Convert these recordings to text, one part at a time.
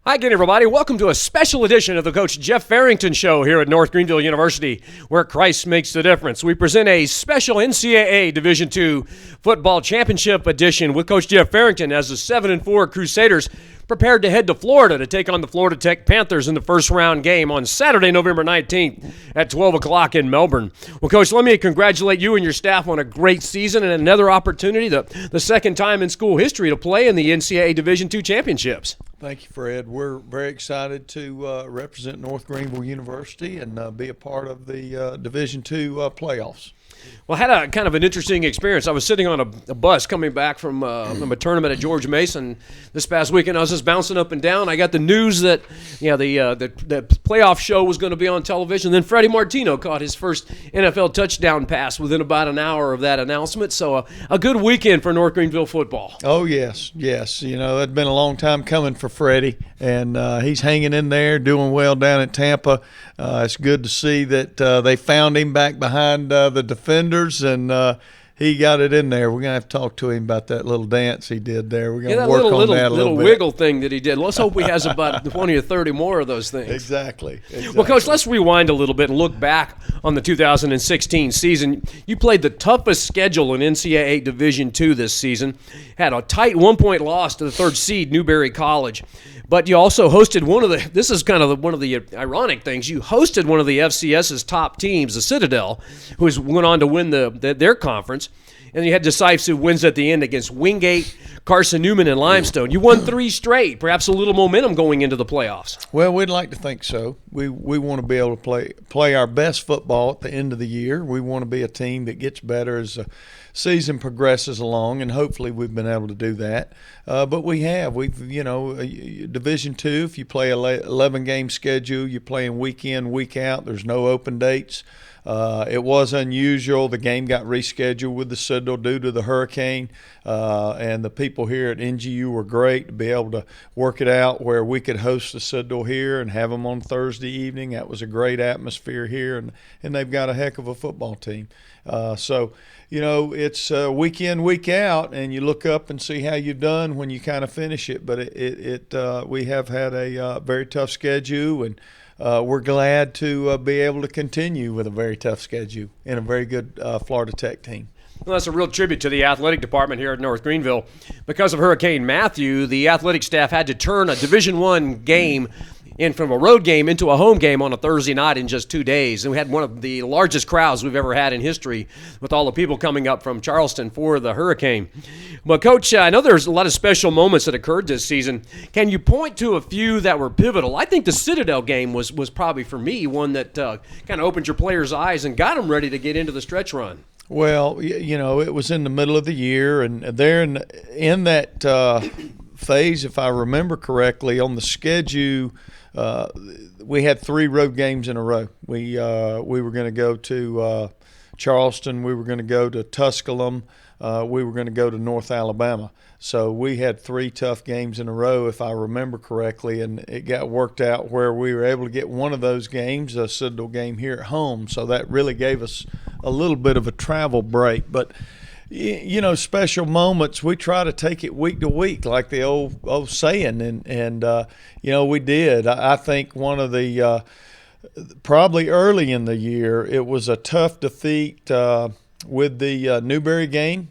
Hi again, everybody. Welcome to a special edition of the Coach Jeff Farrington Show here at North Greenville University, where Christ makes the difference. We present a special NCAA Division II Football Championship edition with Coach Jeff Farrington as the 7-4 Crusaders prepared to head to Florida to take on the Forida Tech Panthers in the first round game on Saturday, November 19th at 12 o'clock in Melbourne. Well, Coach, let me congratulate you and your staff on a great season and another opportunity, the second time in school history, to play in the NCAA Division II Championships. Thank you, Fred. We're very excited to represent North Greenville University and be a part of the Division II playoffs. Well, I had a kind of an interesting experience. I was sitting on a bus coming back from a tournament at George Mason this past weekend. I was just bouncing up and down. I got the news that the playoff show was going to be on television. Then Freddie Martino caught his first NFL touchdown pass within about an hour of that announcement. So a good weekend for North Greenville football. Oh, yes. You know, it's been a long time coming for Freddie, and he's hanging in there, doing well down in Tampa. It's good to see that they found him back behind the defenders, and he got it in there. We're going to have to talk to him about that little dance he did there. We're going to work on that a little bit. Wiggle thing that he did. Let's hope he has about 20 or 30 more of those things. Exactly. Well, Coach, let's rewind a little bit and look back on the 2016 season. You played the toughest schedule in NCAA Division II this season, had a tight 1-point loss to the third seed, Newberry College. But you also hosted one of the ironic things. You hosted one of the FCS's top teams, the Citadel, who went on to win their conference. And you had decisive wins at the end against Wingate, Carson Newman, and Limestone. You won 3 straight, perhaps a little momentum going into the playoffs. Well, we'd like to think so. We want to be able to play our best football at the end of the year. We want to be a team that gets better as the season progresses along, and hopefully we've been able to do that. But Division II, if you play an 11-game schedule, you're playing week in, week out. There's no open dates. It was unusual. The game got rescheduled with the Citadel due to the hurricane, and the people here at NGU were great to be able to work it out where we could host the Citadel here and have them on Thursday evening. That was a great atmosphere here, and they've got a heck of a football team. It's week in, week out, and you look up and see how you've done when you kind of finish it. But we have had a very tough schedule, and we're glad to be able to continue with a very tough schedule and a very good Forida Tech team. Well, that's a real tribute to the athletic department here at North Greenville. Because of Hurricane Matthew, the athletic staff had to turn a Division I game from a road game into a home game on a Thursday night in just 2 days. And we had one of the largest crowds we've ever had in history, with all the people coming up from Charleston for the hurricane. But, Coach, I know there's a lot of special moments that occurred this season. Can you point to a few that were pivotal? I think the Citadel game was probably, for me, one that kind of opened your players' eyes and got them ready to get into the stretch run. Well, it was in the middle of the year, and there in that phase, if I remember correctly, on the schedule, we had 3 road games in a row. We were going to go to Charleston. We were going to go to Tusculum. We were going to go to North Alabama. So we had 3 tough games in a row, if I remember correctly, and it got worked out where we were able to get one of those games, a Citadel game, here at home. So that really gave us a little bit of a travel break. But special moments, we try to take it week to week, like the old saying, and we did. I think one of the probably early in the year, it was a tough defeat with the Newberry game.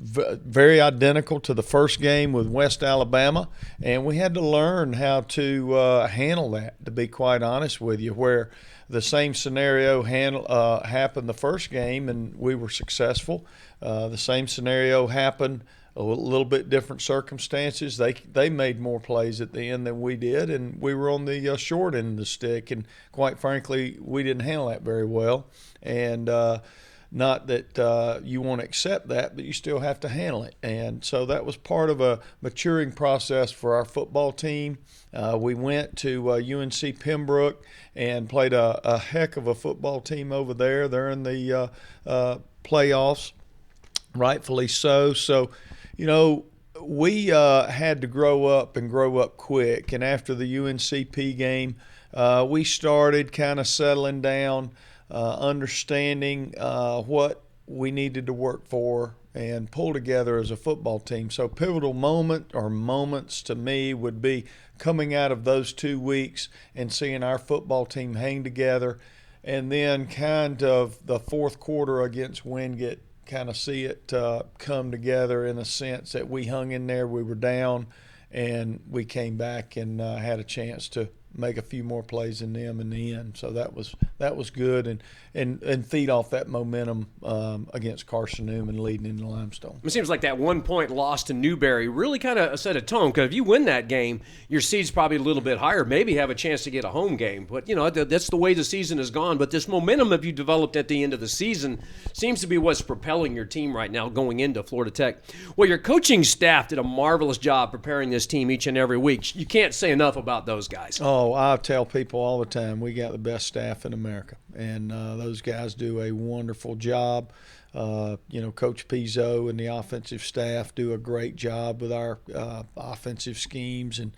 Very identical to the first game with West Alabama, and we had to learn how to handle that, to be quite honest with you, where the same scenario happened the first game and we were successful. The same scenario happened, a little bit different circumstances. They made more plays at the end than we did, and we were on the short end of the stick, and quite frankly, we didn't handle that very well. And not that you want to accept that, but you still have to handle it. And so that was part of a maturing process for our football team. We went to UNC Pembroke and played a heck of a football team over there. They're in the playoffs, rightfully so. So, we had to grow up quick. And after the UNCP game, we started kind of settling down, understanding what we needed to work for and pull together as a football team. So pivotal moment or moments to me would be coming out of those 2 weeks and seeing our football team hang together, and then kind of the fourth quarter against Wingate, kind of see it come together in a sense that we hung in there, we were down, and we came back and had a chance to make a few more plays in them in the end. So that was good, and feed off that momentum against Carson Newman leading into Limestone. It seems like that 1 point loss to Newberry really kind of set a tone, because if you win that game, your seed's probably a little bit higher, maybe have a chance to get a home game. But, that's the way the season has gone. But this momentum that you developed at the end of the season seems to be what's propelling your team right now going into Florida Tech. Well, your coaching staff did a marvelous job preparing this team each and every week. You can't say enough about those guys. Oh, I tell people all the time, we got the best staff in America, and those guys do a wonderful job. Coach Pizzo and the offensive staff do a great job with our offensive schemes, and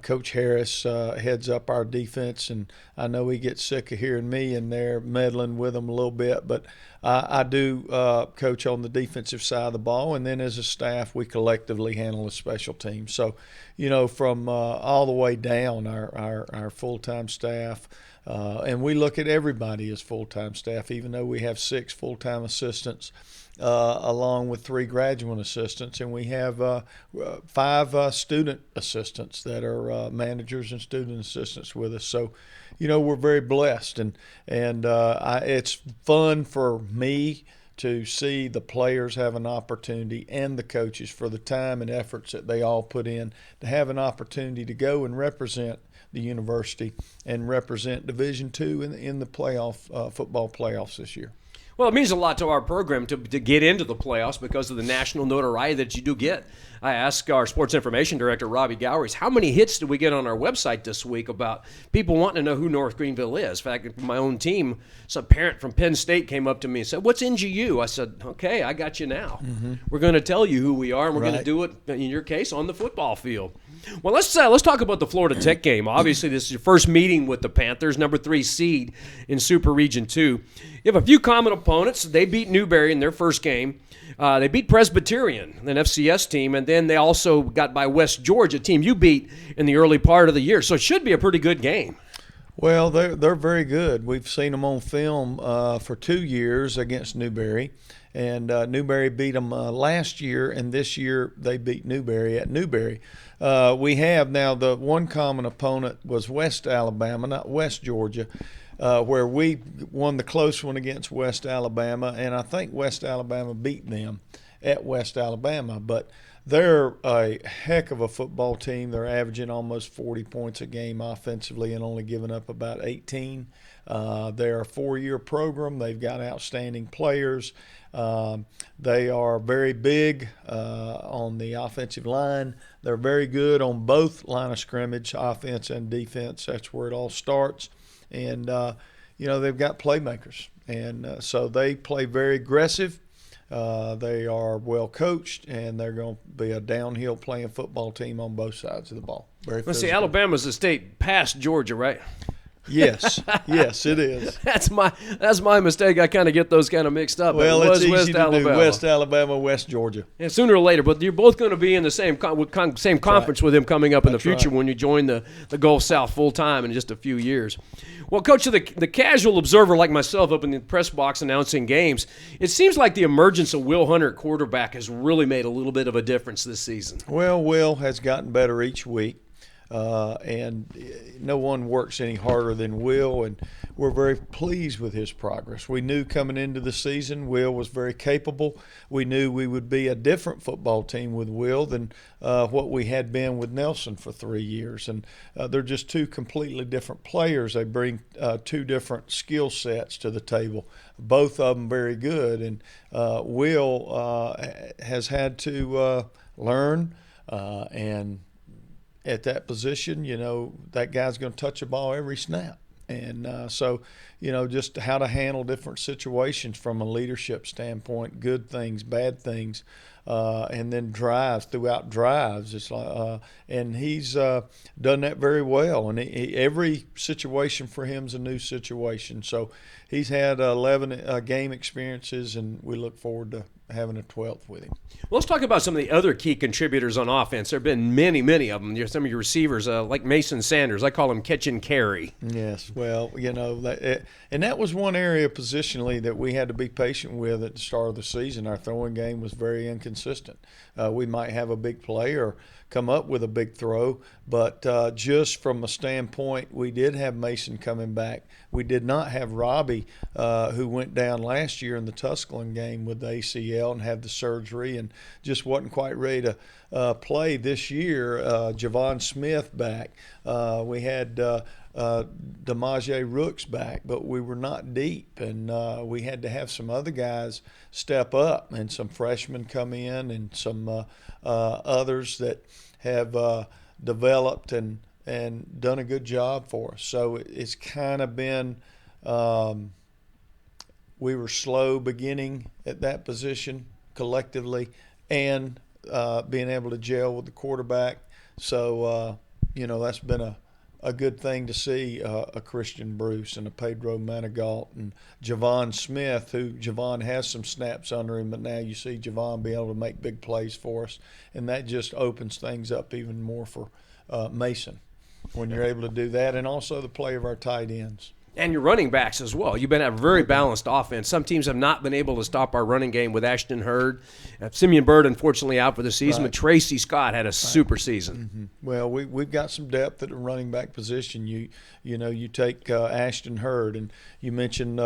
Coach Harris heads up our defense, and I know he gets sick of hearing me in there meddling with them a little bit, but I do coach on the defensive side of the ball, and then as a staff we collectively handle the special teams. So, from all the way down, our full-time staff, and we look at everybody as full-time staff, even though we have 6 full-time assistants along with 3 graduate assistants, and we have 5 student assistants that are managers and student assistants with us. So, we're very blessed, and it's fun for me to see the players have an opportunity, and the coaches, for the time and efforts that they all put in, to have an opportunity to go and represent the university and represent Division II in the playoff football playoffs this year. Well, it means a lot to our program to get into the playoffs because of the national notoriety that you do get. I asked our sports information director, Robbie Gowries, how many hits did we get on our website this week about people wanting to know who North Greenville is? In fact, my own team, some parent from Penn State came up to me and said, "What's NGU?" I said, "Okay, I got you now. Mm-hmm. We're going to tell you who we are, and we're going to do it, in your case, on the football field." Well, let's talk about the Florida Tech game. Obviously, this is your first meeting with the Panthers, number 3 seed in Super Region 2. You have a few common opponents. They beat Newberry in their first game. They beat Presbyterian, an FCS team, and then they also got by West Georgia, a team you beat in the early part of the year. So it should be a pretty good game. Well, they're very good. We've seen them on film for 2 years against Newberry, and Newberry beat them last year, and this year they beat Newberry at Newberry. We have now the one common opponent was West Alabama, not West Georgia, where we won the close one against West Alabama, and I think West Alabama beat them at West Alabama. But they're a heck of a football team. They're averaging almost 40 points a game offensively and only giving up about 18. They're a 4-year program. They've got outstanding players. They are very big on the offensive line. They're very good on both line of scrimmage, offense and defense. That's where it all starts. And, they've got playmakers. And so they play very aggressive. They are well coached, and they're going to be a downhill playing football team on both sides of the ball. Let's see, Alabama's the state past Georgia, right? Yes, it is. That's my mistake. I kind of get those kind of mixed up. Well, it's easy West to Alabama. do West Alabama, West Georgia. Yeah, sooner or later, but you're both going to be in the same conference with him coming up in the future when you join the Gulf South full time in just a few years. Well, Coach, the casual observer like myself up in the press box announcing games, it seems like the emergence of Will Hunter at quarterback has really made a little bit of a difference this season. Well, Will has gotten better each week. And no one works any harder than Will, and we're very pleased with his progress. We knew coming into the season Will was very capable. We knew we would be a different football team with Will than what we had been with Nelson for 3 years, and they're just 2 completely different players. They bring 2 different skill sets to the table, both of them very good, and Will has had to learn and at that position, that guy's going to touch the ball every snap. And so, just how to handle different situations from a leadership standpoint, good things, bad things, and then throughout drives. It's like, and he's done that very well. And every situation for him is a new situation. So he's had 11 game experiences, and we look forward to having a 12th with him. Well, let's talk about some of the other key contributors on offense. There have been many, many of them. Some of your receivers, like Mason Sanders, I call him catch and carry. Yes, well, and that was one area positionally that we had to be patient with at the start of the season. Our throwing game was very inconsistent. We might have a big play or come up with a big throw, but just from a standpoint, we did have Mason coming back. We did not have Robbie, who went down last year in the Tusculum game with the ACL and had the surgery and just wasn't quite ready to play this year. Javon Smith back. We had DeMaje Rooks back, but we were not deep, and we had to have some other guys step up and some freshmen come in and some others that have developed and done a good job for us. So it's kind of been we were slow beginning at that position collectively and being able to gel with the quarterback. So, that's been a good thing to see, a Christian Bruce and a Pedro Manigault and Javon Smith, who Javon has some snaps under him, but now you see Javon be able to make big plays for us, and that just opens things up even more for Mason when you're able to do that, and also the play of our tight ends. And your running backs as well. You've been a very balanced offense. Some teams have not been able to stop our running game with Ashton Hurd. Simeon Byrd, unfortunately, out for the season, Right. but Tracy Scott had a super season. Mm-hmm. Well, we've got some depth at the running back position. You take Ashton Hurd, and you mentioned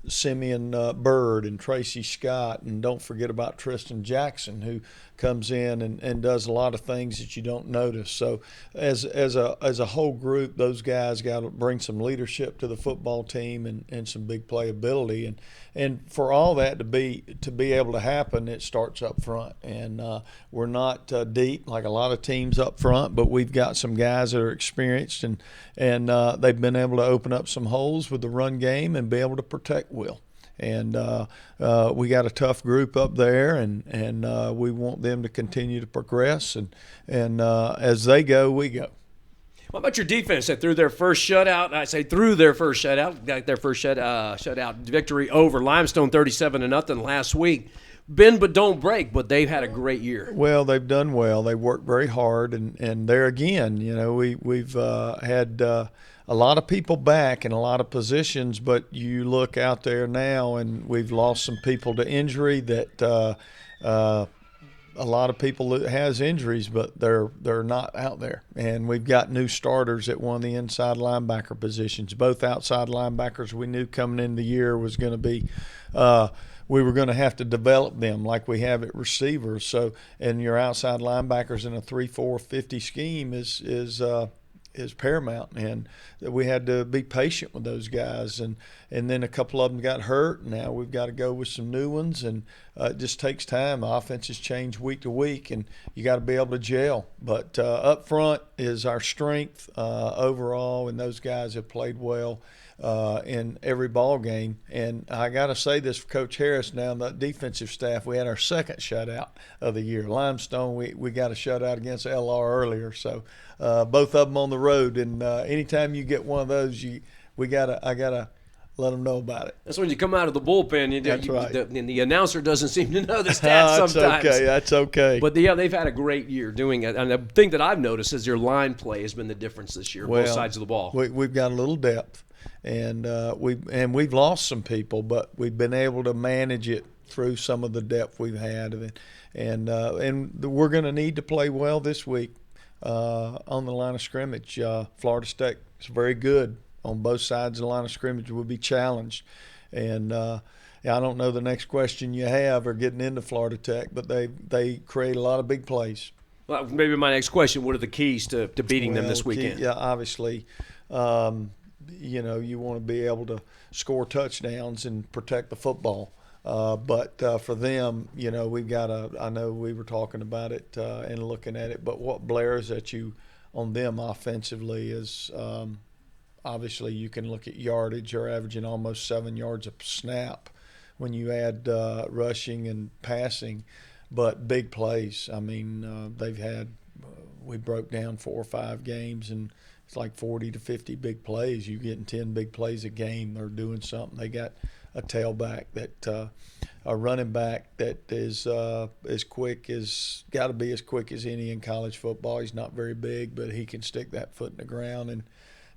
Simeon Byrd and Tracy Scott, and don't forget about Tristan Jackson, who comes in and does a lot of things that you don't notice. So as a whole group, those guys got to bring some leadership to the football team and some big playability. And for all that to be able to happen, it starts up front. And we're not deep like a lot of teams up front, but we've got some guys that are experienced and they've been able to open up some holes with the run game and be able to protect Will. And we got a tough group up there, and we want them to continue to progress. And as they go, we go. What about your defense that threw their first shutout? I say threw their first shutout, got their first shutout victory over Limestone 37-0 last week. Bend but don't break, but they've had a great year. Well, they've done well. They worked very hard, and there again, we've had a lot of people back in a lot of positions, but you look out there now, and we've lost some people to injury that a lot of people that has injuries, but they're not out there. And we've got new starters at one of the inside linebacker positions. Both outside linebackers we knew coming into the year was going to be we were going to have to develop them like we have at receivers. So, and your outside linebackers in a 3-4-50 scheme is paramount, and we had to be patient with those guys, and then a couple of them got hurt. Now we've got to go with some new ones, and it just takes time. Offenses change week to week, and you got to be able to gel. But up front is our strength overall, and those guys have played well in every ball game. And I got to say this for Coach Harris now, the defensive staff, we had our second shutout of the year. Limestone, we got a shutout against LR earlier, so both of them on the road. And anytime you get one of those, I gotta let them know about it. That's when you come out of the bullpen. That's right. And the announcer doesn't seem to know the stats sometimes. That's okay. But yeah, they've had a great year doing it. And the thing that I've noticed is their line play has been the difference this year, both sides of the ball. We've got a little depth, and we've lost some people, but we've been able to manage it through some of the depth we've had, and we're going to need to play well this week on the line of scrimmage. Florida State is very good on both sides of the line of scrimmage. Will be challenged, and I don't know the next question you have or getting into Florida Tech, but they create a lot of big plays. Well, maybe my next question: what are the keys to beating them this weekend? Yeah, obviously, you want to be able to score touchdowns and protect the football. But for them, we've got I know we were talking about it and looking at it, but what blares at you on them offensively is obviously you can look at yardage. They're averaging almost 7 yards a snap when you add rushing and passing. But big plays. I mean, they've had we broke down 4 or 5 games, and it's like 40 to 50 big plays. You're getting 10 big plays a game. They're doing something. They got a tailback a running back that is as quick as got to be as quick as any in college football. He's not very big, but he can stick that foot in the ground,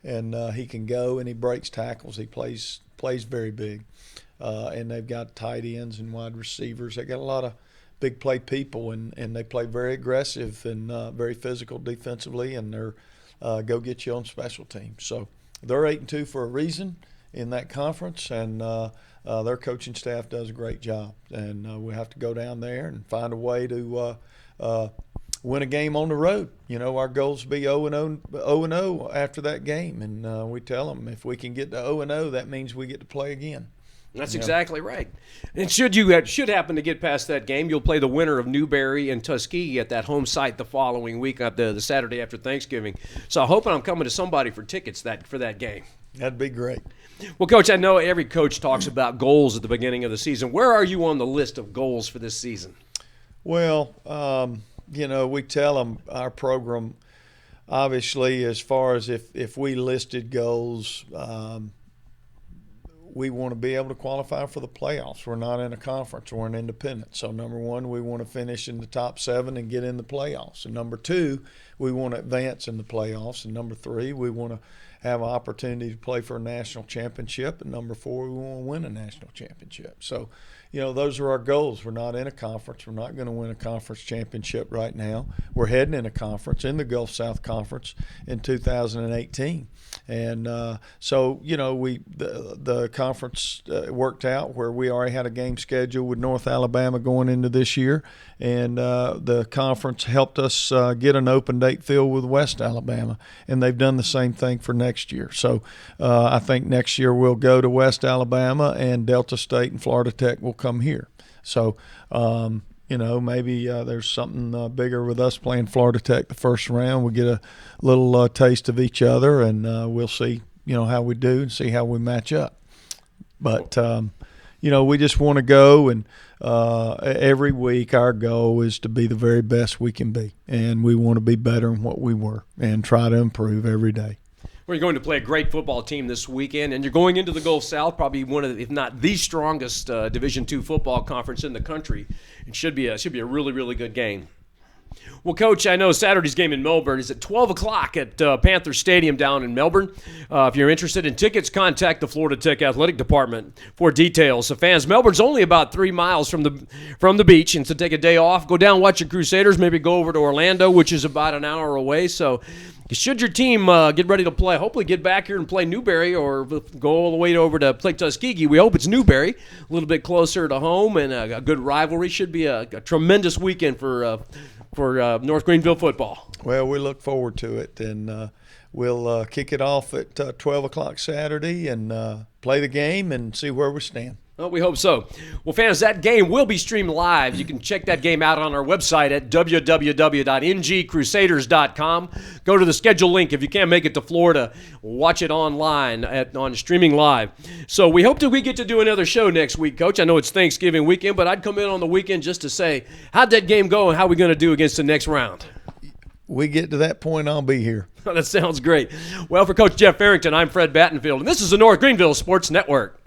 and he can go, and he breaks tackles. He plays very big, and they've got tight ends and wide receivers. They got a lot of big play people, and they play very aggressive and very physical defensively, and they're go get you on special teams. So they're 8-2 for a reason in that conference, and their coaching staff does a great job. And we have to go down there and find a way to win a game on the road. You know, our goal is to be 0-0 after that game, and we tell them if we can get to 0-0, that means we get to play again. That's exactly right. And should happen to get past that game, you'll play the winner of Newberry and Tuskegee at that home site the following week, the Saturday after Thanksgiving. So I'm hoping I'm coming to somebody for tickets for that game. That'd be great. Well, Coach, I know every coach talks about goals at the beginning of the season. Where are you on the list of goals for this season? Well, you know, we tell them our program, obviously, as far as if we listed goals, we want to be able to qualify for the playoffs. We're not in a conference. We're an independent. So, number one, we want to finish in the top 7 and get in the playoffs. And number 2, we want to advance in the playoffs. And number 3, we want to have an opportunity to play for a national championship. And number 4, we want to win a national championship. So, you know, those are our goals. We're not in a conference. We're not going to win a conference championship right now. We're heading in a conference, in the Gulf South Conference in 2018. And so, you know, the conference worked out where we already had a game scheduled with North Alabama going into this year. And the conference helped us get an open date filled with West Alabama. And they've done the same thing for next year. So I think next year we'll go to West Alabama, and Delta State and Florida Tech will come here. So, you know, maybe there's something bigger with us playing Florida Tech the first round. We get a little taste of each other, and we'll see, you know, how we do and see how we match up. But, you know, we just want to go, and every week our goal is to be the very best we can be, and we want to be better than what we were and try to improve every day. We're going to play a great football team this weekend, and you're going into the Gulf South, probably one of, if not the strongest Division II football conference in the country. It should be a really, really good game. Well, Coach, I know Saturday's game in Melbourne is at 12 o'clock at Panther Stadium down in Melbourne. If you're interested in tickets, contact the Florida Tech Athletic Department for details. So fans, Melbourne's only about 3 miles from the beach, and to take a day off, go down, watch your Crusaders, maybe go over to Orlando, which is about an hour away. So should your team get ready to play, hopefully get back here and play Newberry, or go all the way over to play Tuskegee. We hope it's Newberry, a little bit closer to home, and a good rivalry. Should be a tremendous weekend for North Greenville football. Well, we look forward to it, and we'll kick it off at 12 o'clock Saturday and play the game and see where we stand. Well, we hope so. Well, fans, that game will be streamed live. You can check that game out on our website at www.ngcrusaders.com. Go to the schedule link. If you can't make it to Florida, watch it online on streaming live. So we hope that we get to do another show next week, Coach. I know it's Thanksgiving weekend, but I'd come in on the weekend just to say, how'd that game go and how are we going to do against the next round? We get to that point, I'll be here. That sounds great. Well, for Coach Jeff Farrington, I'm Fred Battenfield, and this is the North Greenville Sports Network.